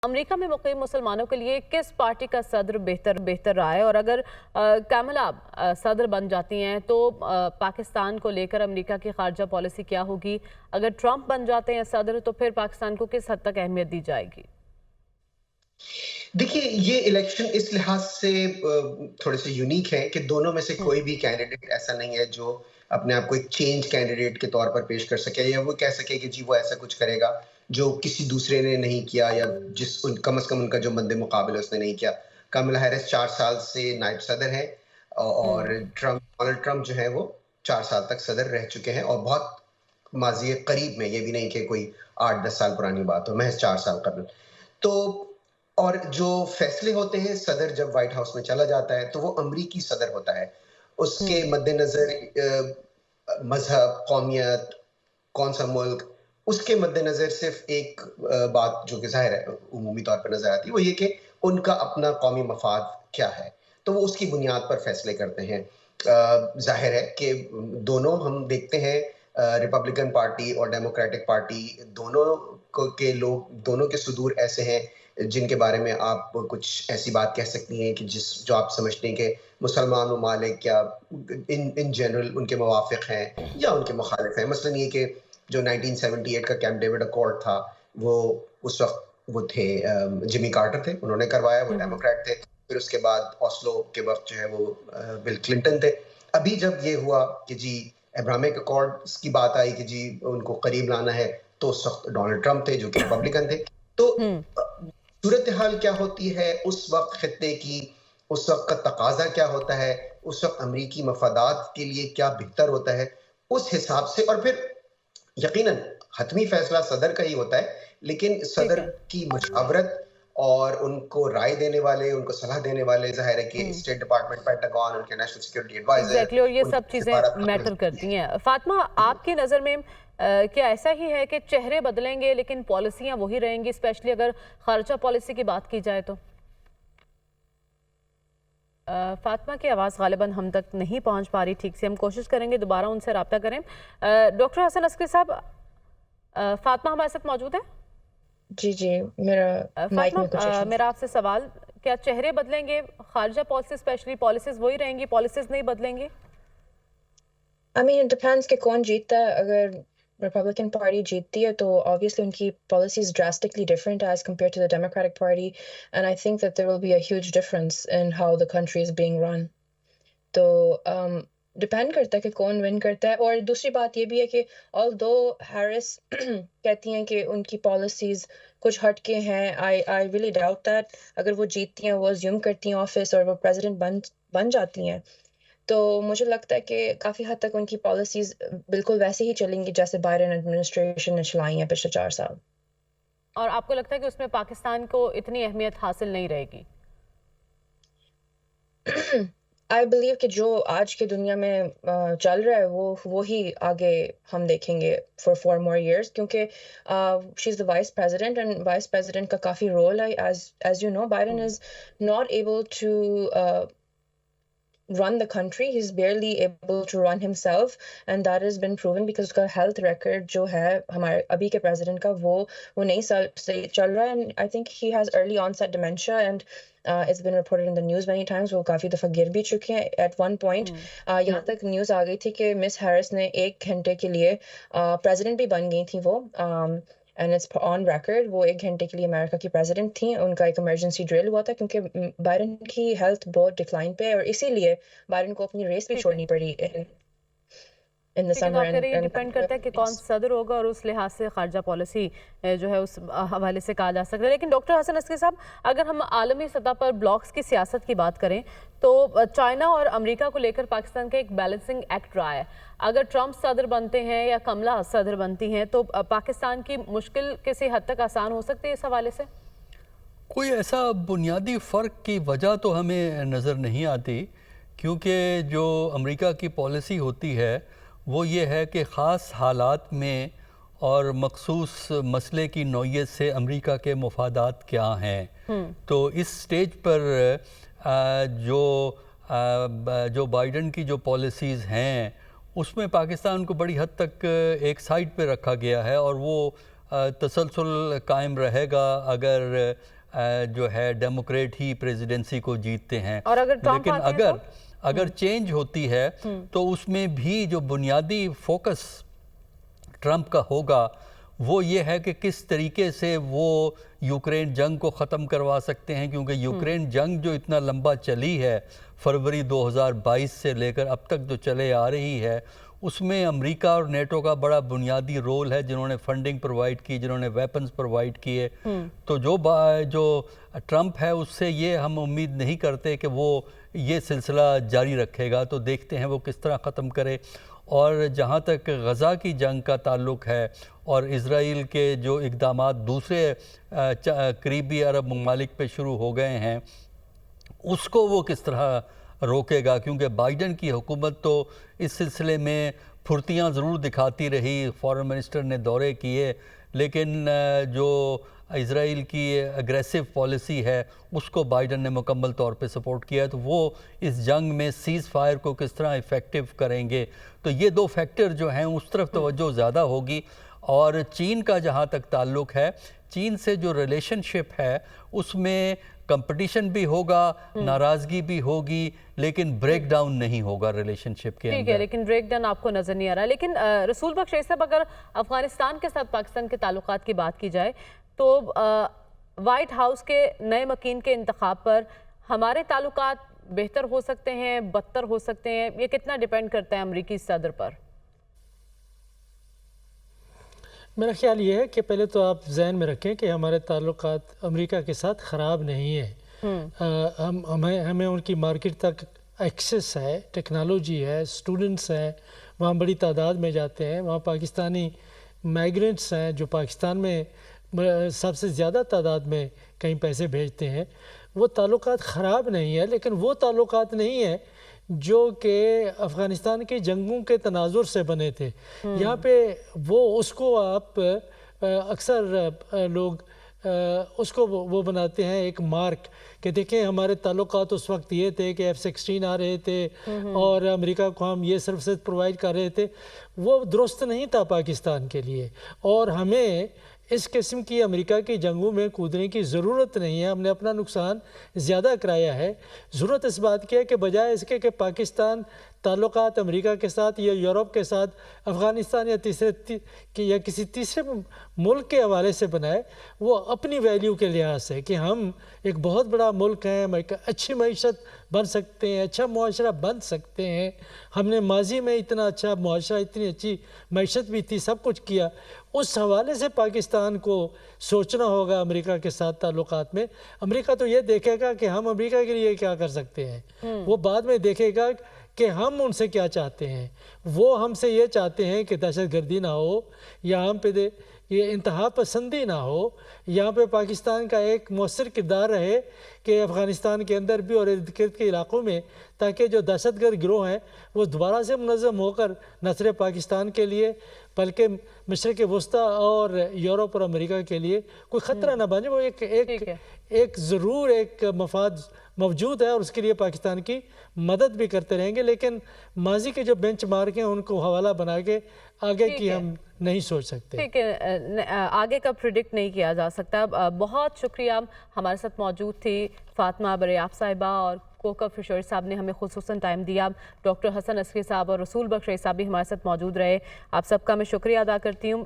America में मुक़ीम मुसलमानों के लिए किस पार्टी का सदर बेहतर रहा है और अगर कमला सदर बन जाती हैं तो पाकिस्तान को लेकर अमेरिका की खारजा पॉलिसी क्या होगी? अगर ट्रंप बन जाते हैं सदर तो फिर पाकिस्तान को किस हद तक अहमियत दी जाएगी? देखिए, ये इलेक्शन इस लिहाज से थोड़े से यूनिक है कि दोनों में से कोई भी कैंडिडेट ऐसा नहीं है जो अपने आप को एक चेंज कैंडिडेट के तौर पर पेश कर सके या वो कह सके कि जी वो ऐसा कुछ करेगा जो किसी दूसरे ने नहीं किया या कम से कम उनका जो मद्दे मुकाबले उसने नहीं किया। कमला हैरिस 4 साल से नायब सदर है और डोनाल्ड ट्रंप जो है वो 4 साल तक सदर रह चुके हैं और बहुत माज़ी करीब में, ये भी नहीं कि कोई 8-10 साल पुरानी बात हो, महज़ 4 साल कबल। तो और जो फैसले होते हैं, सदर जब व्हाइट हाउस में चला जाता है तो वो अमरीकी सदर होता है। उसके मद्देनज़र मज़हब, कौमियत, कौन-सा मुल्क, उसके मद्देनज़र सिर्फ़ एक बात जो कि ज़ाहिर है उमूमी तौर पर नज़र आती है, वो ये कि उनका अपना कौमी मफ़ाद क्या है, तो वो उसकी बुनियाद पर फैसले करते हैं। ज़ाहिर है कि दोनों हम देखते हैं रिपब्लिकन पार्टी और डेमोक्रेटिक पार्टी दोनों के लोग, दोनों के सुदूर ऐसे हैं जिनके बारे में आप कुछ ऐसी बात कह सकती हैं कि जो आप समझते हैं कि मुसलमान ममालिक या इन जनरल उनके मुवाफ़िक़ हैं या उनके मुखालिफ हैं। मसलन ये कि जो 1978 का कैंप डेविड अकॉर्ड था, वो उस वक़्त वो थे जिमी कार्टर थे, उन्होंने करवाया, वो डेमोक्रेट थे। फिर उसके बाद ओस्लो के वक़्त जो है वो बिल क्लिंटन थे। अभी जब ये हुआ कि जी अब्राहमिक अकॉर्ड्स की बात आई कि जी उनको करीब लाना है, तो उस वक़्त डोनाल्ड ट्रंप थे जो कि रिपब्लिकन थे। तो सूरत हाल क्या होती है उस वक़्त खित्ते की, उस वक़्त का तकाज़ा क्या होता है, उस वक़्त अमरीकी मफादात के लिए क्या बेहतर होता है, उस हिसाब से और फिर यकीनन हतमी फैसला सदर का ही होता है, लेकिन सदर की मशावरत और उनको राय देने वाले, उनको सलाह देने वाले ज़ाहिर है कि स्टेट डिपार्टमेंट, पेंटागन, उनके नेशनल सिक्योरिटी एडवाइज़र एग्जैक्टली और ये सब चीज़ें मैटर करती हैं। फातिमा, आपकी नज़र में क्या ऐसा ही है कि चेहरे बदलेंगे लेकिन पॉलिसियाँ वही रहेंगी, स्पेशली अगर खारजा पॉलिसी की बात की जाए तो? फातिमा की आवाज़ गालिबन हम तक नहीं पहुंच पा रही ठीक से, हम कोशिश करेंगे दोबारा उनसे रब्ता करें। डॉक्टर हसन अस्करी साहब, फातिमा हमारे साथ मौजूद है? जी, मेरा माइक में कुछ मेरा आपसे सवाल, क्या चेहरे बदलेंगे, खारजा पॉलिसी स्पेशली पॉलिसीज वही रहेंगी, पॉलिसीज नहीं बदलेंगी? I mean, it depends कि कौन जीतता है। अगर रिपब्लिकन पार्टी जीतती है तो obviously उनकी policies drastically different as compared to the Democratic Party, and I think that there will be a huge difference in how the country is being run. तो डिपेंड करता है कि कौन विन करता है। और दूसरी बात ये भी है कि although हैरिस कहती हैं कि उनकी पॉलिसीज़ कुछ हट के हैं, आई रियली डाउट दैट। अगर वो जीतती हैं, वो अज्यूम करती हैं ऑफिस और वो प्रेसिडेंट बन जाती हैं, तो मुझे लगता है कि काफ़ी हद तक उनकी पॉलिसीज़ बिल्कुल वैसे ही चलेंगी जैसे बाइडेन एडमिनिस्ट्रेशन ने चलाई हैं पिछले 4 साल। और आपको लगता है कि उसमें पाकिस्तान को इतनी अहमियत हासिल नहीं रहेगी? आई बिलीव कि जो आज की दुनिया में चल रहा है वो ही आगे हम देखेंगे फॉर 4 मोर इयर्स, क्योंकि she is the vice president and vice president का काफ़ी रोल है। As you know, Biden is not able to run the country. He's barely able to run himself, and that has been proven because उसका health record जो है हमारे अभी के president का वो नहीं सही चल रहा है, and I think he has early onset dementia, and it's been reported in the news many times वो काफ़ी दफ़ा गिर भी चुके हैं। At one point यहाँ तक न्यूज़ आ गई थी कि मिस हैरिस ने 1 घंटे के लिए president भी बन गई थी वो, and it's on record, वो 1 घंटे के लिए अमेरिका की प्रेसिडेंट थी। उनका एक इमरजेंसी ड्रिल हुआ था क्योंकि बाइडेन की हेल्थ बहुत डिक्लाइन पे है और इसीलिए बाइडेन को अपनी रेस भी छोड़नी पड़ी इन द समर। ये डिपेंड करता है कि कौन सदर होगा और उस लिहाज से खारजा पॉलिसी जो है उस हवाले से कहा जा सकता है। लेकिन डॉक्टर हसन अस्करी साहब, अगर हम आलमी सतह पर ब्लॉक्स की सियासत की बात करें तो चाइना और अमेरिका को लेकर पाकिस्तान का एक बैलेंसिंग एक्ट रहा है। अगर ट्रंप सदर बनते हैं या कमला सदर बनती हैं तो पाकिस्तान की मुश्किल किसी हद तक आसान हो सकती है इस हवाले से? कोई ऐसा बुनियादी फ़र्क की वजह तो हमें नज़र नहीं आती, क्योंकि जो अमेरिका की पॉलिसी होती है वो ये है कि ख़ास हालात में और मखसूस मसले की नौइयत से अमेरिका के मफादात क्या हैं। तो इस स्टेज पर जो बाइडेन की जो पॉलिसीज़ हैं उसमें पाकिस्तान को बड़ी हद तक एक साइड पे रखा गया है और वो तसलसल कायम रहेगा अगर जो है डेमोक्रेट ही प्रेसिडेंसी को जीतते हैं। और अगर ट्रम्प लेकिन आते हैं अगर चेंज होती है तो उसमें भी जो बुनियादी फोकस ट्रम्प का होगा वो ये है कि किस तरीके से वो यूक्रेन जंग को ख़त्म करवा सकते हैं, क्योंकि यूक्रेन जंग जो इतना लंबा चली है फरवरी 2022 से लेकर अब तक जो चले आ रही है, उसमें अमेरिका और नेटो का बड़ा बुनियादी रोल है, जिन्होंने फंडिंग प्रोवाइड की, जिन्होंने वेपन्स प्रोवाइड किए। तो जो ट्रम्प है उससे ये हम उम्मीद नहीं करते कि वो ये सिलसिला जारी रखेगा, तो देखते हैं वो किस तरह ख़त्म करे। और जहाँ तक गज़ा की जंग का ताल्लुक़ है और इज़राइल के जो इक़दामात दूसरे करीबी अरब ममालिक पे शुरू हो गए हैं, उसको वो किस तरह रोकेगा, क्योंकि बाइडन की हुकूमत तो इस सिलसिले में फुर्तियाँ ज़रूर दिखाती रही, फॉरेन मिनिस्टर ने दौरे किए, लेकिन जो इज़राइल की अग्रेसिव पॉलिसी है उसको बाइडन ने मुकम्मल तौर पे सपोर्ट किया है। तो वो इस जंग में सीज़ फायर को किस तरह इफ़ेक्टिव करेंगे, तो ये दो फैक्टर जो हैं उस तरफ तवज्जो ज़्यादा होगी। और चीन का जहाँ तक ताल्लुक़ है, चीन से जो रिलेशनशिप है उसमें कंपटीशन भी होगा, नाराज़गी भी होगी, लेकिन ब्रेक डाउन नहीं होगा रिलेशनशिप के अंदर। ठीक है, लेकिन ब्रेक डाउन आपको नज़र नहीं आ रहा। लेकिन रसूल बख्श साहब, अगर अफ़गानिस्तान के साथ पाकिस्तान के ताल्लुकात की बात की जाए तो वाइट हाउस के नए मकीन के इंतखाब पर हमारे ताल्लुकात बेहतर हो सकते हैं, बदतर हो सकते हैं, ये कितना डिपेंड करता है अमरीकी सदर पर? मेरा ख्याल ये है कि पहले तो आप जहन में रखें कि हमारे ताल्लुकात अमेरिका के साथ ख़राब नहीं है। हमें उनकी मार्केट तक एक्सेस है, टेक्नोलॉजी है, स्टूडेंट्स हैं, वहाँ बड़ी तादाद में जाते हैं, वहाँ पाकिस्तानी माइग्रेंट्स हैं जो पाकिस्तान में सबसे ज़्यादा तादाद में कहीं पैसे भेजते हैं। वो ताल्लुकात ख़राब नहीं है, लेकिन वो ताल्लुकात नहीं है जो कि अफ़गानिस्तान के जंगों के तनाजुर से बने थे। यहाँ पे वो उसको आप अक्सर लोग उसको वो बनाते हैं एक मार्क कि देखें हमारे ताल्लुकात उस वक्त ये थे कि F-16 आ रहे थे और अमेरिका को हम ये सर्विसेज प्रोवाइड कर रहे थे। वो दुरुस्त नहीं था पाकिस्तान के लिए, और हमें इस किस्म की अमेरिका की जंगों में कूदने की ज़रूरत नहीं है। हमने अपना नुकसान ज़्यादा कराया है। ज़रूरत इस बात की है कि बजाय इसके कि पाकिस्तान ताल्लुकात अमेरिका के साथ या यूरोप के साथ अफ़गानिस्तान या किसी तीसरे मुल्क के हवाले से बनाए, वो अपनी वैल्यू के लिहाज से कि हम एक बहुत बड़ा मुल्क हैं, हम एक अच्छी मईशत बन सकते हैं, अच्छा मुआशरा बन सकते हैं। हमने माजी में इतना अच्छा मुआशरा, इतनी अच्छी मईशत भी थी, सब कुछ किया। उस हवाले से पाकिस्तान को सोचना होगा अमेरिका के साथ ताल्लुकात में। अमेरिका तो ये देखेगा कि हम अमेरिका के लिए क्या कर सकते हैं, वो बाद में देखेगा कि हम उनसे क्या चाहते हैं। वो हमसे ये चाहते हैं कि दहशतगर्दी ना हो, या हम पे ये इंतहा पसंदी ना हो, यहाँ पे पाकिस्तान का एक मौसर किरदार रहे कि अफ़गानिस्तान के अंदर भी और इर्द गिर्द के इलाक़ों में, ताकि जो दहशतगर्द गिरोह हैं वो दोबारा से मुनज़्ज़म होकर न सिर्फ पाकिस्तान के लिए बल्कि मशरिक़ वस्ता और यूरोप और अमेरिका के लिए कोई ख़तरा ना बने। वो एक ज़रूर एक मफाद मौजूद है और उसके लिए पाकिस्तान की मदद भी करते रहेंगे, लेकिन माजी के जो बेंच मार्क हैं उनको हवाला बना के आगे की हम नहीं सोच सकते। ठीक है, आगे का प्रिडिक्ट नहीं किया जा सकता। बहुत शुक्रिया, हमारे साथ मौजूद थी फातिमा बरियाफ साहिबा और कोका फिशोरी साहब ने हमें खुसूसन टाइम दिया। डॉक्टर हसन अस्करी साहब और रसूल बख्श साहब भी हमारे साथ मौजूद रहे। आप सबका मैं शुक्रिया अदा करती हूँ।